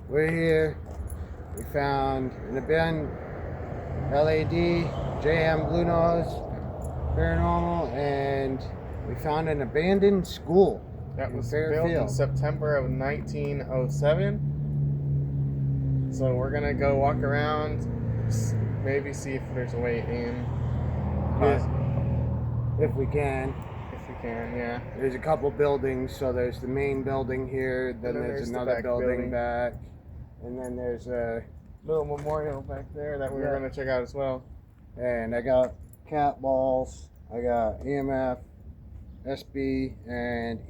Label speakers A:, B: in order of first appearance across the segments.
A: we're here. We found an abandoned LAD, JM Blue Nose, Paranormal, and we found an abandoned school.
B: That was built in September of 1907. So we're gonna go walk around, maybe see if there's a way in.
A: If we can.
B: If we can, yeah.
A: There's a couple buildings, so there's the main building here, then there's another building back, and then there's a
B: little memorial back there that we were gonna check out as well.
A: And I got cat balls, I got EMF, SB, and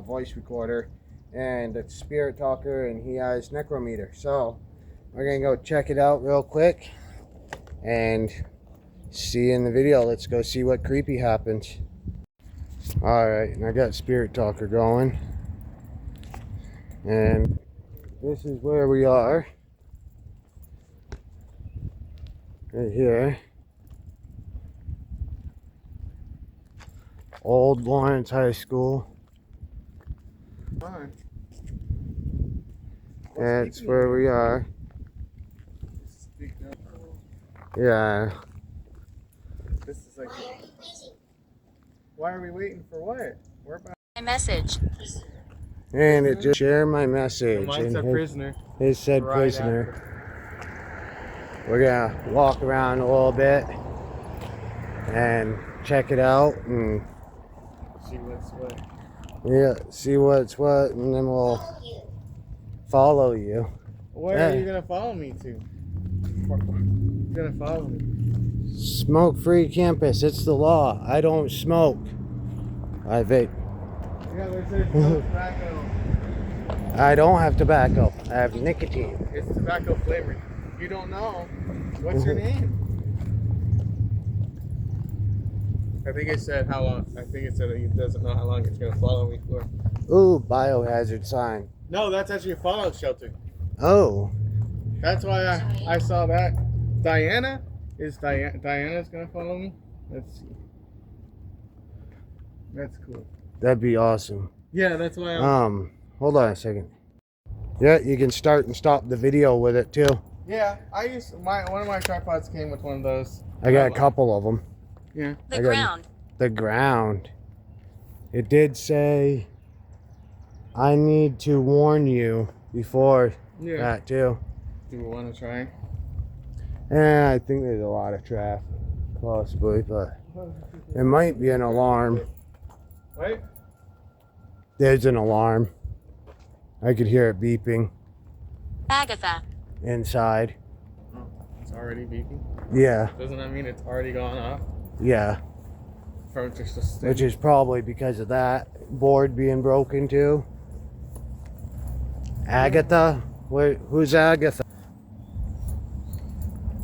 A: voice recorder, and it's spirit talker, and he has necrometer. So we're gonna go check it out real quick and see you in the video. Let's go see what creepy happens. Alright, and I got spirit talker going, and this is where we are, right here. Old Lawrence High School. That's where we are. Yeah.
B: This is like. Why are we waiting for what? We're about.
C: My message.
A: And it just share my message.
B: Mine said prisoner.
A: His said prisoner. We're gonna walk around a little bit and check it out and
B: see what's what.
A: Yeah, see what's what, and then we'll follow you.
B: Where are you gonna follow me to? You're gonna follow me.
A: Smoke-free campus. It's the law. I don't smoke. I vape.
B: Yeah, there's no tobacco.
A: I don't have tobacco. I have nicotine.
B: It's tobacco flavored. You don't know. What's your name? I think it said how long. I think it said that it doesn't know how long it's gonna follow me for.
A: Ooh, biohazard sign.
B: No, that's actually a fallout shelter.
A: Oh.
B: That's why I saw that. Diana? Diana's gonna follow me? Let's see. That's cool.
A: That'd be awesome.
B: Yeah, that's why
A: hold on a second. Yeah, you can start and stop the video with it too.
B: Yeah, I used one of my tripods came with one of those.
A: I got a couple of them.
B: Yeah.
C: The ground.
A: The ground. It did say I need to warn you before that too.
B: Do we want to try?
A: Yeah, I think there's a lot of traffic, possibly, but it might be an alarm.
B: Wait.
A: There's an alarm. I could hear it beeping.
C: Agatha.
A: Inside.
B: Oh, it's already beeping?
A: Yeah.
B: Doesn't that mean it's already gone off?
A: Yeah. Which is probably because of that board being broken too. Agatha? Wait, who's Agatha?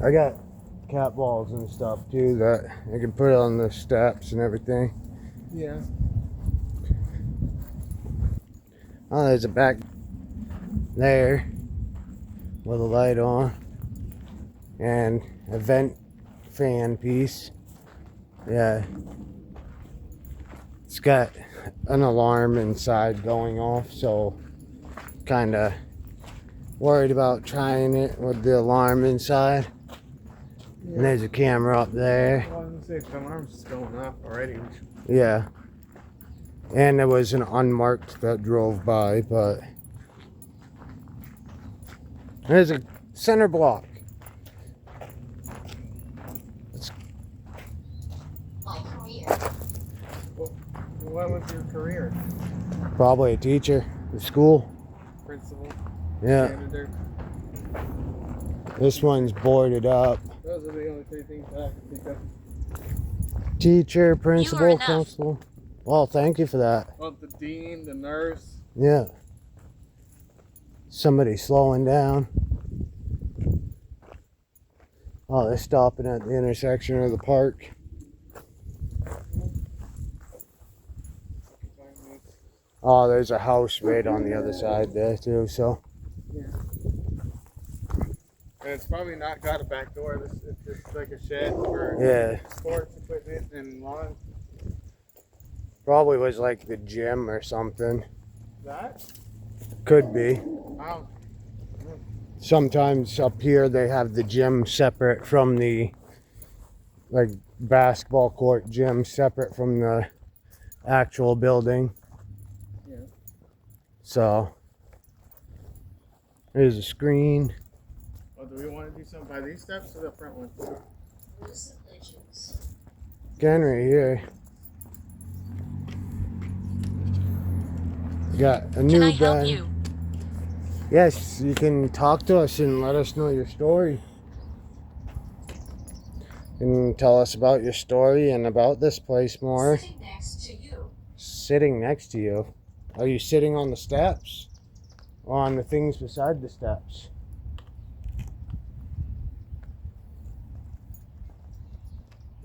A: I got cat balls and stuff too that I can put on the steps and everything.
B: Yeah.
A: Oh, there's a back there with a light on and a vent fan piece. Yeah. It's got an alarm inside going off, so kind of worried about trying it with the alarm inside. Yeah. And there's a camera up there.
B: Well, I was gonna say the alarm's just going off already.
A: Yeah. And there was an unmarked that drove by, but there's a center block.
B: What was your career?
A: Probably a teacher at school.
B: Principal?
A: Yeah.
B: Janitor?
A: This one's boarded up.
B: Those are the only three things that I can think of.
A: Teacher, principal, constable. Well, thank you for that.
B: Well, the dean, the nurse.
A: Yeah. Somebody slowing down. Oh, they're stopping at the intersection of the park. Oh, there's a house right on the other side there too, so.
B: Yeah. And it's probably not got a back door. It's just like a shed for sports equipment and lawn.
A: Probably was like the gym or something.
B: That?
A: Could be. sometimes up here they have the gym separate from the, like, basketball court gym separate from the actual building.
B: Yeah.
A: So here's a screen.
B: Oh, do we want to do something by these steps or the front one?
A: Again, right here. Got a
C: Can
A: new
C: I help
A: bed.
C: you?
A: Yes, you can talk to us and let us know your story. And tell us about your story and about this place more.
C: Sitting next to you.
A: Sitting next to you. Are you sitting on the steps? Or on the things beside the steps?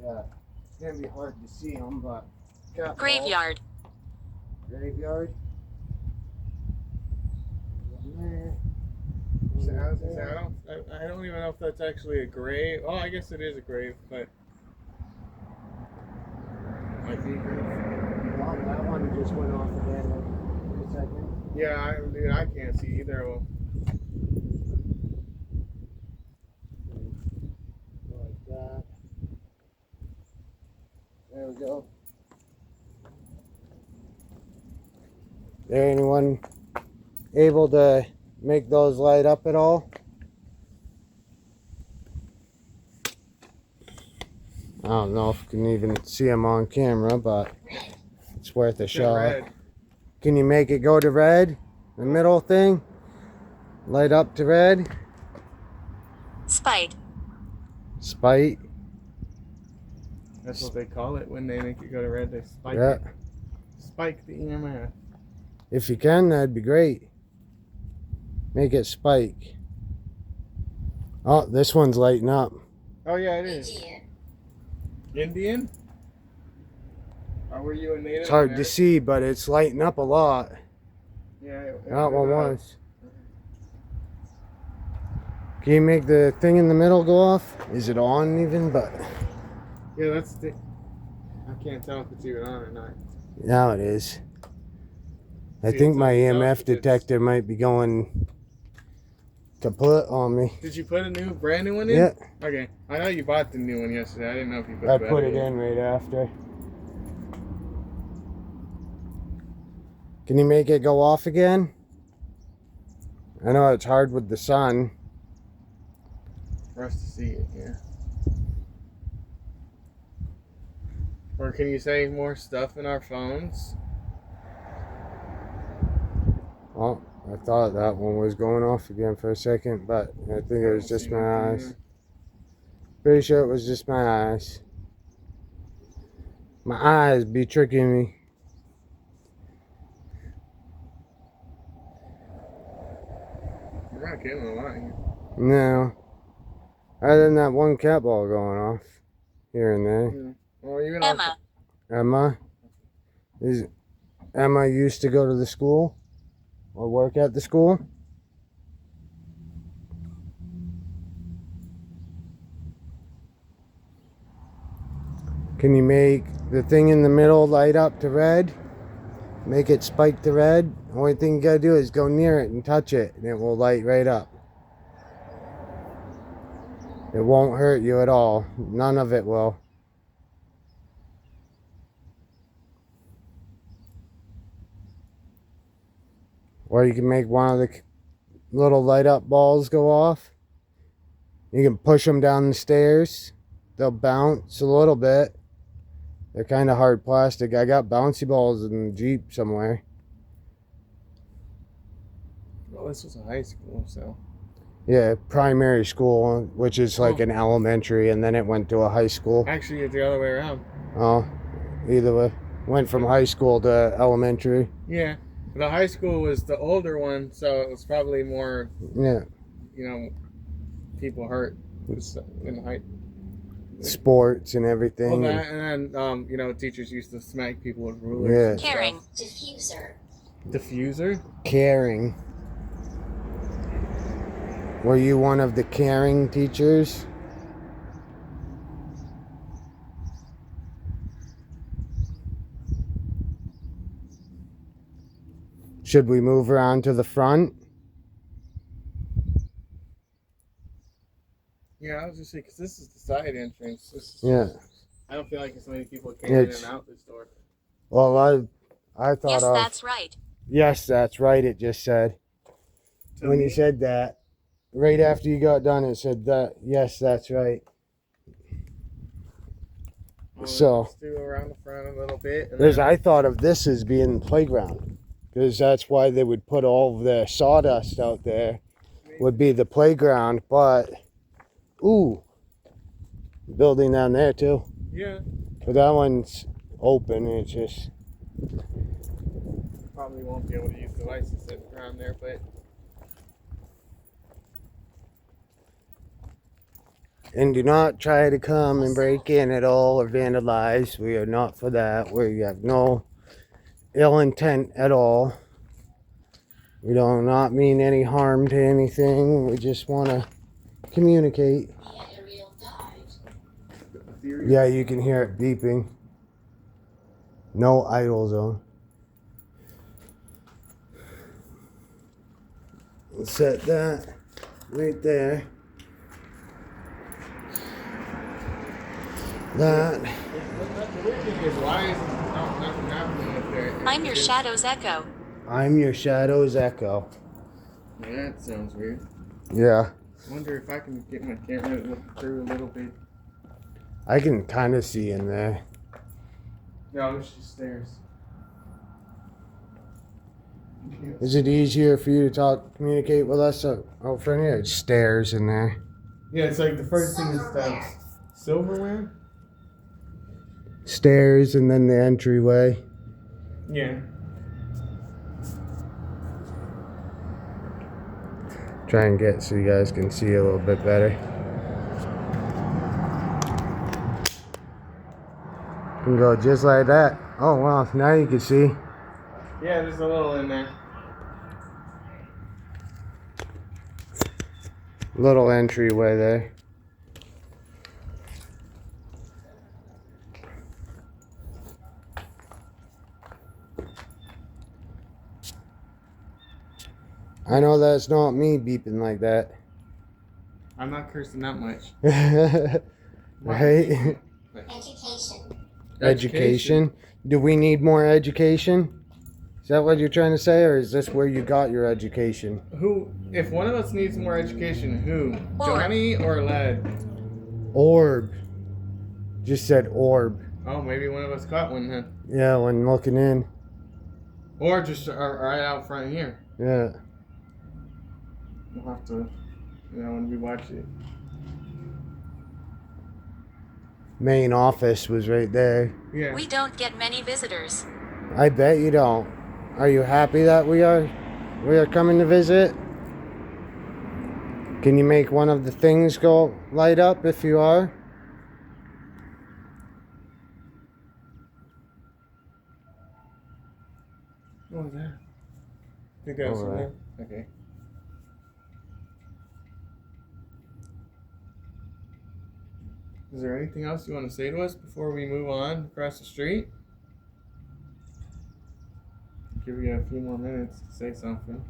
A: Yeah, it's gonna be hard to see them, but... cat
C: Graveyard.
A: balls. Graveyard.
B: So I don't even know if that's actually a grave. Oh, I guess it is a grave, but might be a grave.
A: Well, that one just went off again. Wait a second.
B: Yeah, dude, I can't see either of them.
A: Like that. There we go. There, anyone able to make those light up at all? I don't know if you can even see them on camera, but it's worth a
B: They're
A: shot.
B: red.
A: Can you make it go to red? The middle thing? Light up to red?
C: Spite.
A: Spite?
B: That's what they call it when they make it go to red. They spike
A: Yeah.
B: it. Spike the EMF.
A: If you can, that'd be great. Make it spike. Oh, this one's lighting up.
B: Oh yeah, it is. Indian? Or were you a native?
A: It's hard to
B: American?
A: see, but it's lighting up a lot.
B: Yeah.
A: That one was. Can you make the thing in the middle go off? Is it on even? But
B: Yeah, that's the. I can't tell if it's even on or not.
A: now it is. I
B: See,
A: think
B: it's
A: my
B: like
A: EMF
B: it's-
A: detector might be going kaput on me.
B: Did you put a brand new one in?
A: Yeah,
B: Okay. I know you bought the new one yesterday. I didn't know if you put.
A: I
B: the
A: put
B: battery
A: it in right after. Can you make it go off again? I know it's hard with the sun.
B: For us to see it, yeah. Or can you say more stuff in our phones?
A: Oh, I thought that one was going off again for a second, but I think it was just my eyes. Pretty sure it was just my eyes. My eyes be tricking me.
B: We're not getting a lot here.
A: No. Other than that one cat ball going off here and there.
B: Well, even
C: Emma.
A: Emma? Is Emma used to go to the school? Or work at the school? Can you make the thing in the middle light up to red? Make it spike to red? Only thing you gotta do is go near it and touch it, and it will light right up. It won't hurt you at all. None of it will. Or you can make one of the little light up balls go off. You can push them down the stairs. They'll bounce a little bit. They're kind of hard plastic. I got bouncy balls in the Jeep somewhere.
B: Well, this was a high school, so.
A: Yeah, primary school, which is like
B: Oh.
A: an elementary, and then it went to a high school.
B: Actually, it's the other way around.
A: Oh, either way. Went from high school to elementary.
B: Yeah. The high school was the older one, so it was probably more,
A: Yeah,
B: people hurt in the high.
A: sports and everything.
B: Well, that, and then, teachers used to smack people with rulers.
A: Yeah.
C: Caring.
B: Diffuser?
A: Caring. Were you one of the caring teachers? Should we move around to the front?
B: Yeah, I was just saying, because this is the side entrance. This is
A: Yeah.
B: I don't feel like there's so many people came in
A: It's
B: and out this door.
A: well, I thought
C: Yes,
A: of
C: that's right.
A: yes, that's right. It just said
B: To
A: when
B: me,
A: you said that right after you got done, it said that yes, that's right. So
B: let's do around the front a little bit. And
A: there's
B: then,
A: I thought of this as being the playground because that's why they would put all of the sawdust out there would be the playground. But ooh, building down there too.
B: yeah,
A: But that one's open. It's just
B: probably won't be able to use the license around there, but
A: and do not try to come and break in at all or vandalize. We are not for that. We have no ill intent at all. We do not mean any harm to anything. We just want to communicate. Yeah, you can hear it beeping. No idle zone. Let's set that right there. That.
B: the weird thing is, why is nothing happening up there?
C: I'm your shadow's echo.
A: I'm your shadow's echo.
B: Yeah, that sounds weird.
A: Yeah.
B: I wonder if I can get my camera to look through a little bit.
A: I can kind of see in there.
B: No, it's just stairs.
A: Is it easier for you to communicate with us out front here? It's stairs in there.
B: Yeah, it's like the first thing is the silverware.
A: Stairs and then the entryway.
B: Yeah.
A: Try and get so you guys can see a little bit better. And go just like that. Oh wow, now you can see.
B: Yeah, there's a little in there.
A: Little entryway there. I know that's not me beeping like that.
B: I'm not cursing that much.
A: Right? Education. Do we need more education? Is that what you're trying to say, or is this where you got your education?
B: Who? If one of us needs more education, who?
C: Orb.
B: Johnny or Led?
A: Orb. Just said orb.
B: Oh, maybe one of us caught one then.
A: Yeah, when looking in.
B: Or just right out front here.
A: Yeah.
B: We'll have to, when we watch it.
A: Main office was right there.
B: Yeah.
C: We don't get many visitors.
A: I bet you don't. Are you happy that we are coming to visit? Can you make one of the things go light up if you are?
B: What was that? I think that was
A: Alright.
B: something. Okay. Is there anything else you want to say to us before we move on across the street? Give you a few more minutes to say something.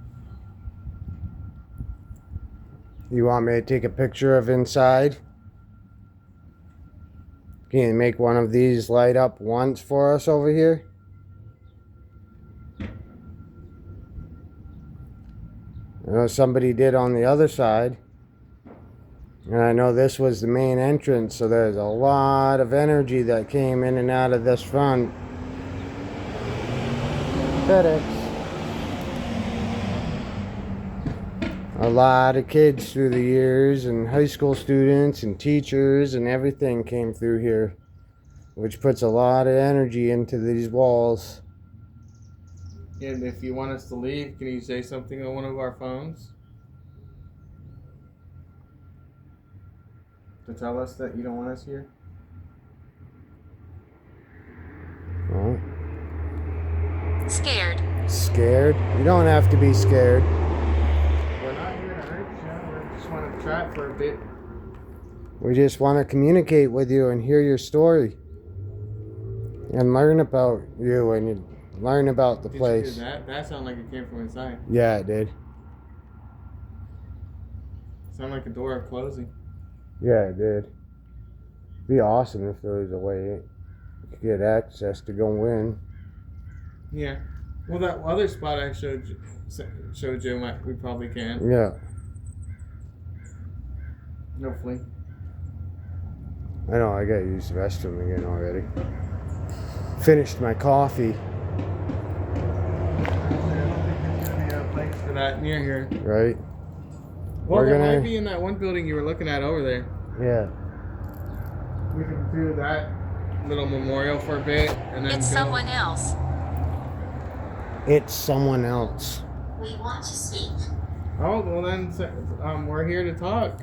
A: You want me to take a picture of inside? Can you make one of these light up once for us over here? I know somebody did on the other side. And I know this was the main entrance, so there's a lot of energy that came in and out of this front. FedEx. A lot of kids through the years, and high school students and teachers and everything came through here, which puts a lot of energy into these walls.
B: And if you want us to leave, can you say something on one of our phones? To tell us that you don't want us here?
A: Oh,
C: Scared.
A: scared? You don't have to be scared.
B: We're not here to hurt you. We just want to chat for a bit.
A: We just want to communicate with you and hear your story. And learn about you and learn about the
B: Did
A: place.
B: you hear that? That sounded like it came from inside.
A: Yeah, it did.
B: Sounded like a door closing.
A: Yeah, it did. Be awesome if there was a way you could get access to go in.
B: Yeah. Well, that other spot I showed you, we probably can.
A: Yeah.
B: Hopefully.
A: I know, I gotta use the restroom again already. Finished my coffee.
B: Place for that near here.
A: Right?
B: Well,
A: We're
B: there
A: gonna-
B: might be in that one building you were looking at over there.
A: Yeah.
B: We can do that little memorial for a bit, and then
C: It's
B: go.
C: someone else.
A: It's someone else.
C: We want to speak.
B: Oh well, then we're here to talk.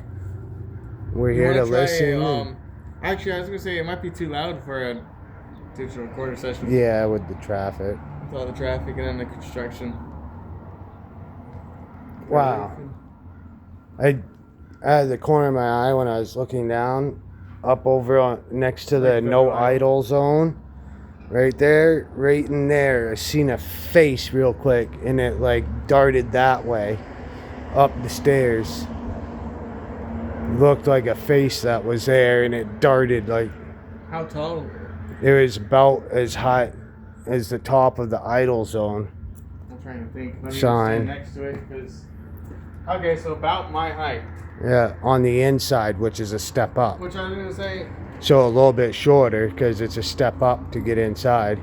A: We're
B: You
A: here to
B: wanna try
A: listen.
B: Actually, I was gonna say it might be too loud for a digital recorder session.
A: Yeah, with the traffic.
B: With all the traffic and then the construction.
A: Wow. I had the corner of my eye when I was looking down, up over next to the
B: Like the
A: no
B: idle.
A: idle zone. Right there, right in there, I seen a face real quick, and it like darted that way, up the stairs. Looked like a face that was there, and it darted like
B: How tall?
A: it was about as high as the top of the idle zone.
B: I'm trying to think. Let me
A: Sign.
B: stand next to it because. Okay, so about my height.
A: Yeah, on the inside, which is a step up.
B: Which I was gonna say.
A: So a little bit shorter because it's a step up to get inside.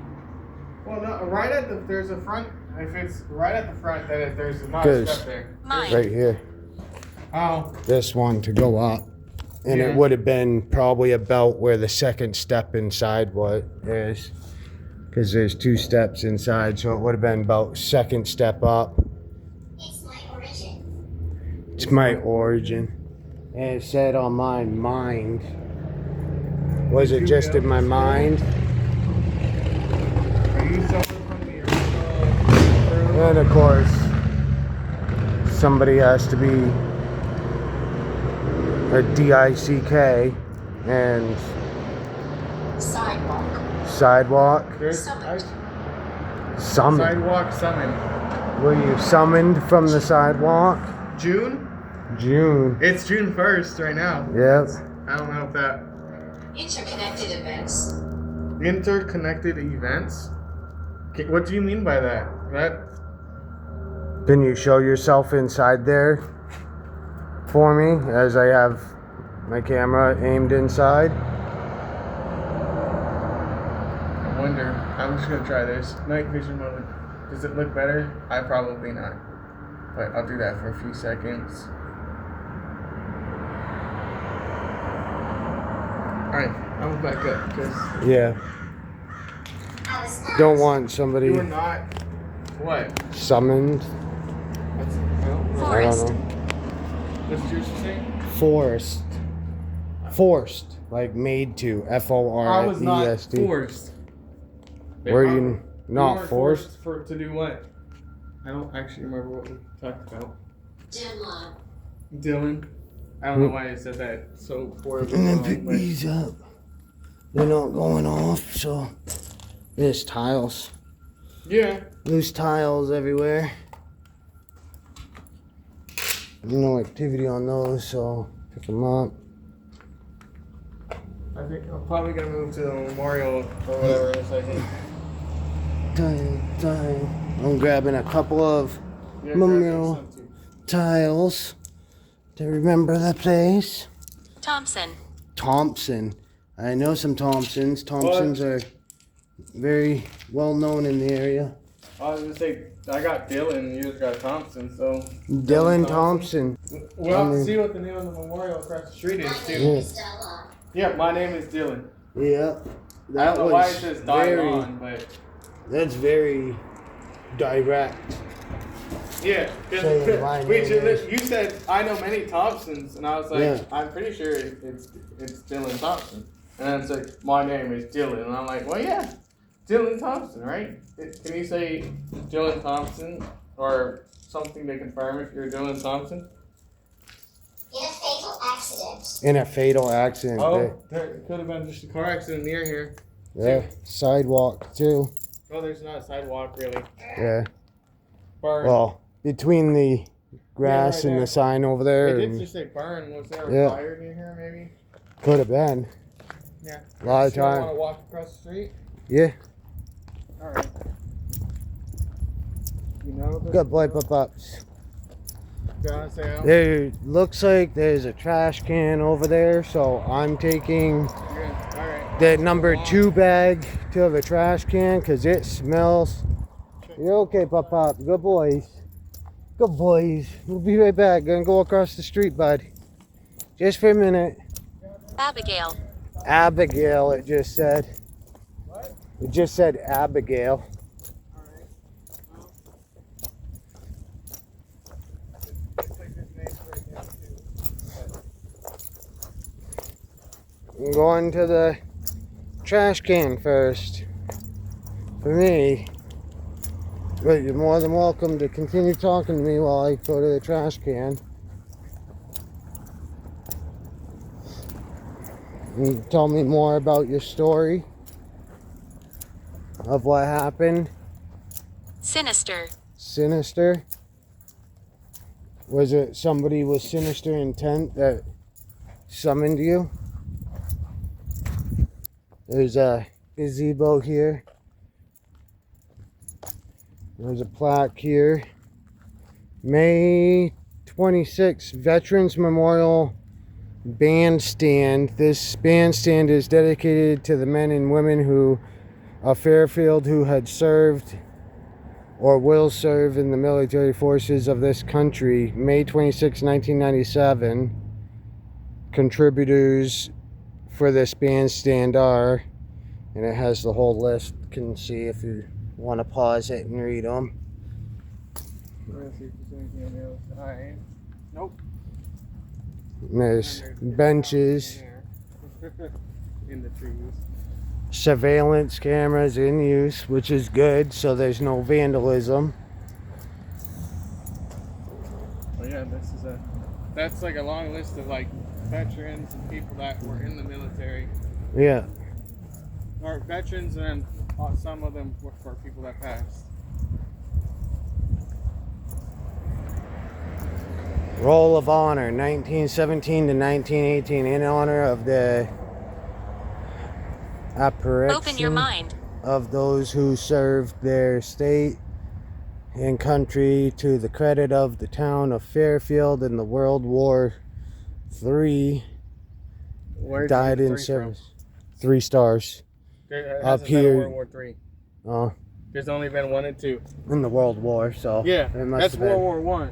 B: Well, no, right at the there's a front. If it's right at the front, then there's not a
A: Goes.
B: step there.
C: Mine.
A: Right here.
B: Oh,
A: This one to go up. And
B: Yeah.
A: it would have been probably about where the second step inside what is. Because there's 2 steps inside, so it would have been about second step up.
C: It's my origin.
A: It's my origin. And it said on my mind. Was it just in my mind?
B: are you someone from the original?
A: And of course, somebody has to be a DICK and
C: Sidewalk.
A: sidewalk.
B: There's
C: Summoned.
A: Summoned.
B: sidewalk summon.
A: Were you summoned from the sidewalk?
B: June?
A: June.
B: It's June 1st right now.
A: Yep.
B: I don't know if that
C: Interconnected events.
B: interconnected events. What do you mean by that? That
A: Can you show yourself inside there for me as I have my camera aimed inside?
B: I wonder. I'm just gonna try this night vision mode. Does it look better? Probably not. But I'll do that for a few seconds. Alright, I'm back up because
A: Yeah. Don't want somebody
B: you were not. What?
A: summoned.
B: That's, I don't know.
A: I
C: Forest.
A: don't know.
B: What's yours saying?
A: Forced. Forced. Like made to.
B: I was not
A: FOREST.
B: forced.
A: Were
B: How-
A: you
B: we
A: not
B: weren't
A: forced?
B: for to do what? I don't actually remember what we talked about.
C: Deadline.
B: Dylan. I don't know why I said that so horribly
A: And then
B: wrong,
A: pick
B: but
A: these up. They're not going off, so there's tiles.
B: yeah.
A: Loose tiles everywhere. No activity on those, so pick them up.
B: I think I'm probably gonna move to the memorial or whatever in a second.
A: Tile. I'm grabbing a couple of
B: Yeah,
A: memorial
B: grab some too.
A: tiles to remember the place.
C: Thompson.
A: Thompson. I know some Thompsons. Thompsons are very well known in the area.
B: I was gonna say I got Dylan, you just got Thompson, so
A: Dylan Thompson.
B: we'll have to see what the name of the memorial across the street is too.
A: Yeah.
B: Yeah, my name is Dylan.
A: Yeah.
B: I
A: That
B: don't know why it
A: was
B: says die
A: very.
B: on, but
A: That's very direct.
B: yeah,
A: Saying my name is-
B: you said I know many Thompsons, and I was like,
A: Yeah.
B: I'm pretty sure it's Dylan Thompson, and then it's like my name is Dylan, and I'm like, well, yeah, Dylan Thompson, right? Can you say Dylan Thompson or something to confirm if you're Dylan Thompson?
C: In a fatal accident.
A: In a fatal accident.
B: Oh, there could have been just a car accident near here.
A: Yeah. Sidewalk too.
B: Oh, there's not a sidewalk really.
A: Yeah.
B: Or,
A: Well, between the grass
B: right
A: and
B: there.
A: the sign over there.
B: It did
A: And
B: just say burn. Was there a
A: Yeah.
B: fire near here, maybe?
A: could have been.
B: Yeah.
A: A lot of
B: You want
A: time.
B: to walk across the street?
A: Yeah.
B: All right. You know the.
A: Good boy, pups.
B: You want to say out?
A: There looks like there's a trash can over there, so I'm taking
B: Good. All right.
A: the number 2 bag to the trash can because it smells. You're okay, Pop. Good boys. Good boys. We'll be right back. Gonna go across the street, bud. Just for a minute.
C: Abigail.
A: Abigail, it just said.
B: What?
A: It just said Abigail.
B: All right. Looks like this name's right there too.
A: I'm going to the trash can first. For me. But you're more than welcome to continue talking to me while I go to the trash can. You tell me more about your story of what happened.
C: Sinister.
A: Sinister. Was it somebody with sinister intent that summoned you? There's a gazebo here. There's a plaque here. May 26th, Veterans Memorial Bandstand. This bandstand is dedicated to the men and women of Fairfield who had served or will serve in the military forces of this country. May 26, 1997. Contributors for this bandstand are, and it has the whole list. You can see if you want to pause it and read them.
B: Let's see if there's anything on the other side. Nope.
A: And there's benches,
B: In the trees.
A: surveillance cameras in use, which is good, so there's no vandalism.
B: Well, yeah, that's like a long list of like veterans and people that were in the military,
A: Yeah.
B: or veterans, and then some of them were for people that passed.
A: Roll of Honor, 1917 to 1918, in honor of the apparition
C: Open your mind.
A: of those who served their state and country to the credit of the town of Fairfield in the World War III.
B: Where
A: Died in service. 3 stars.
B: There
A: Up
B: hasn't
A: here.
B: been a World War III.
A: Oh,
B: There's only been 1 and 2.
A: in the World War, so
B: Yeah,
A: it must
B: that's
A: have been.
B: World War I.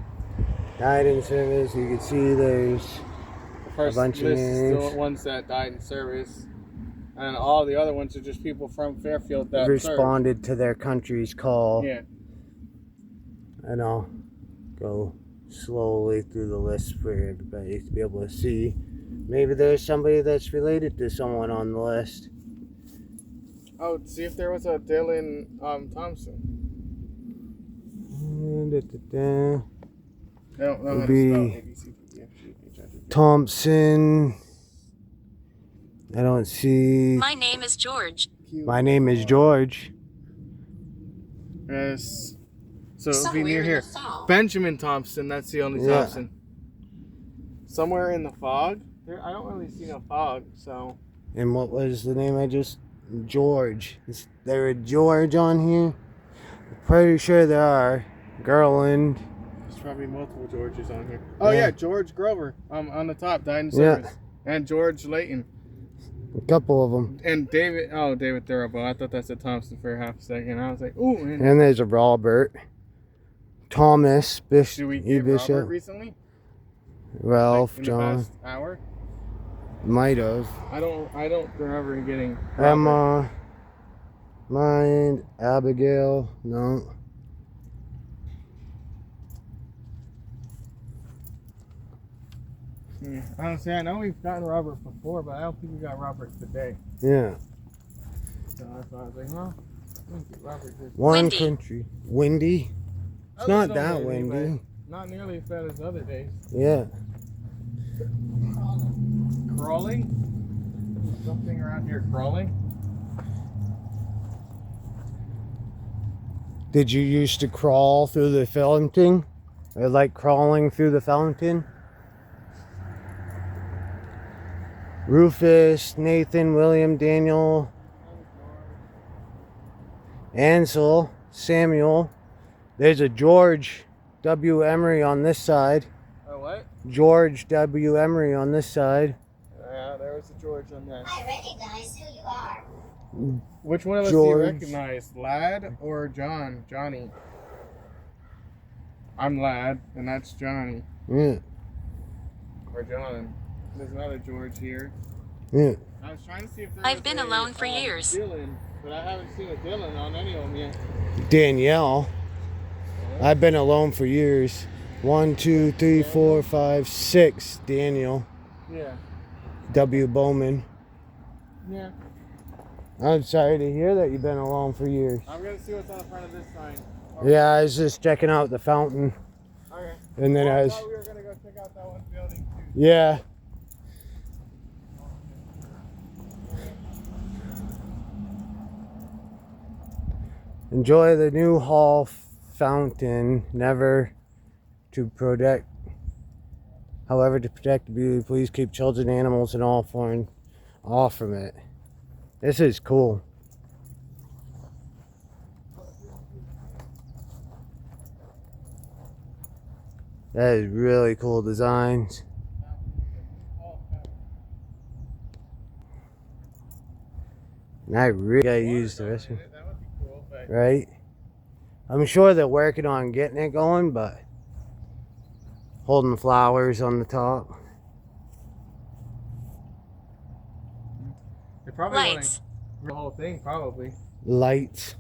A: Died in service. You can see there's
B: The first
A: bunch of
B: list is
A: names.
B: the ones that died in service, and all the other ones are just people from Fairfield that
A: responded to their country's call.
B: served. Yeah.
A: And I'll go slowly through the list for everybody to be able to see. Maybe there's somebody that's related to someone on the list.
B: Oh, see if there was a Dylan Thompson. I don't know how to
A: Be
B: spell A, B, C, D, E, F, G, H, I, J, K.
A: Thompson. I don't see.
C: My name is George.
A: My name is George.
B: Yes. So it'll be
C: Somewhere
B: near
C: in
B: here.
C: the fog.
B: Benjamin Thompson, that's the only
A: Yeah.
B: Thompson. Somewhere in the fog? I don't really see no fog, so.
A: And what was the name I just? George. Is there a George on here? Pretty sure there are. Garland.
B: There's probably multiple Georges on here. Oh
A: Yeah.
B: yeah, George Grover on the top, died in
A: Yeah.
B: service. And George Layton.
A: A couple of them.
B: And David Thurabo. I thought that said Thompson for half a second. I was like, ooh, man.
A: And there's a Robert. Thomas
B: Did we get
A: Bishop.
B: Robert recently?
A: Ralph,
B: Like in
A: John.
B: the past hour?
A: Might have.
B: I don't remember getting Robert.
A: Emma. Mind. Abigail. No.
B: Yeah. Honestly, I know we've gotten Robert before, but I don't think we got Robert today.
A: Yeah.
B: So that's why I was like, huh? I think Robert did.
A: One
C: Windy.
A: country. Windy? It's not that windy.
B: Not nearly as bad as other days.
A: Yeah.
B: Crawling? Something around here crawling?
A: Did you used to crawl through the fountain I like crawling through the fountain. Rufus, Nathan, William, Daniel, Ansel, Samuel. There's a George W. Emery on this side.
B: Oh, what?
A: George W. Emery on this side.
B: Yeah, there was a George on that.
D: I recognize who you are.
B: Which one of us do you recognize? Lad or John? Johnny. I'm Lad, and that's Johnny.
A: Yeah.
B: Or John. There's another George here.
A: Yeah.
B: I was trying to see if there
C: I've
B: was
C: been alone for years.
B: Dylan, but I haven't seen a Dylan on any of them yet.
A: Danielle. I've been alone for years. 1, 2, 3, 4, 5, 6. Daniel.
B: Yeah.
A: W. Bowman.
B: Yeah.
A: I'm sorry to hear that you've been alone for years.
B: I'm gonna see what's on the front of this sign.
A: Yeah, I was just checking out the fountain.
B: Okay.
A: And then I was.
B: thought we were gonna go check out that one building too.
A: Yeah. Enjoy the new hall fountain. Never to protect. However, to protect the beauty, please keep children, animals, and all foreign off from it. This is cool. That is really cool designs. And I really gotta use the rest of it.
B: That would be cool, but
A: Right? I'm sure they're working on getting it going, but holding the flowers on the top.
B: they probably want
C: Lights.
B: the whole thing, probably.
A: Lights.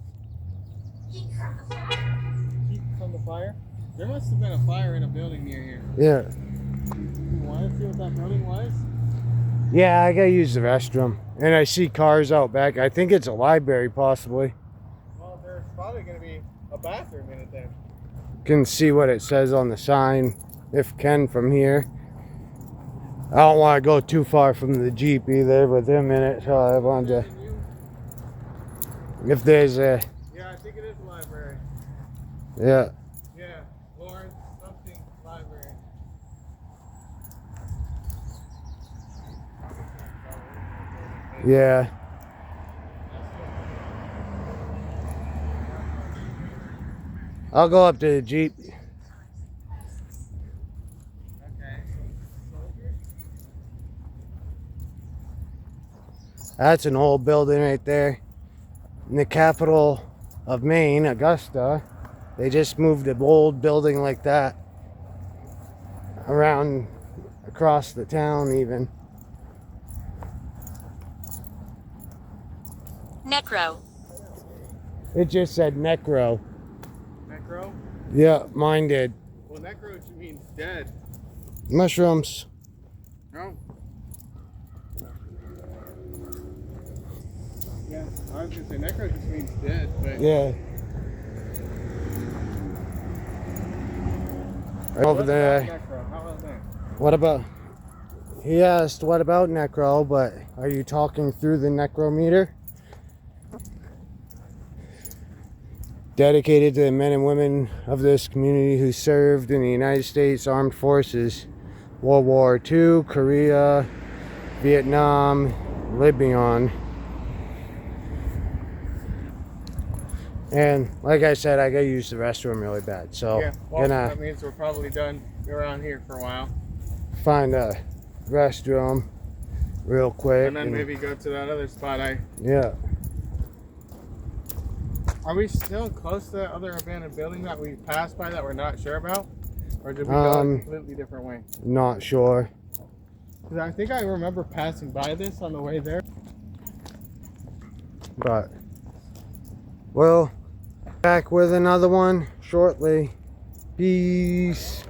B: Keep from the fire. There must have been a fire in a building near here.
A: Yeah.
B: You want to see what that building was?
A: Yeah, I gotta use the restroom. And I see cars out back. I think it's a library, possibly.
B: Well, there's probably going to be a bathroom in it then.
A: Can see what it says on the sign, if can, from here. I don't want to go too far from the Jeep either, with him in it, so I want to. If there's a.
B: Yeah, I think it is a library.
A: Yeah.
B: Yeah, Lawrence something library.
A: Yeah. I'll go up to the Jeep.
B: Okay.
A: That's an old building right there. In the capital of Maine, Augusta. They just moved an old building like that around across the town even.
C: Necro.
A: It just said necro.
B: Necro?
A: Yeah, mine did.
B: Well, necro just means dead.
A: Mushrooms.
B: No? Yeah, I was going to say necro just means dead, but...
A: Yeah. Over there.
B: Necro? How about that?
A: What about? He asked, what about necro, but are you talking through the necrometer? Dedicated to the men and women of this community who served in the United States Armed Forces, World War II, Korea, Vietnam, Libyan. And like I said, I gotta use the restroom really bad, so
B: Yeah, well,
A: gonna
B: that means we're probably done around here for a while.
A: find a restroom real quick.
B: And then maybe go to that other spot.
A: Yeah.
B: Are we still close to that other abandoned building that we passed by that we're not sure about? Or did we go a completely different way?
A: Not sure.
B: Because I think I remember passing by this on the way there.
A: But we'll back with another one shortly. Peace.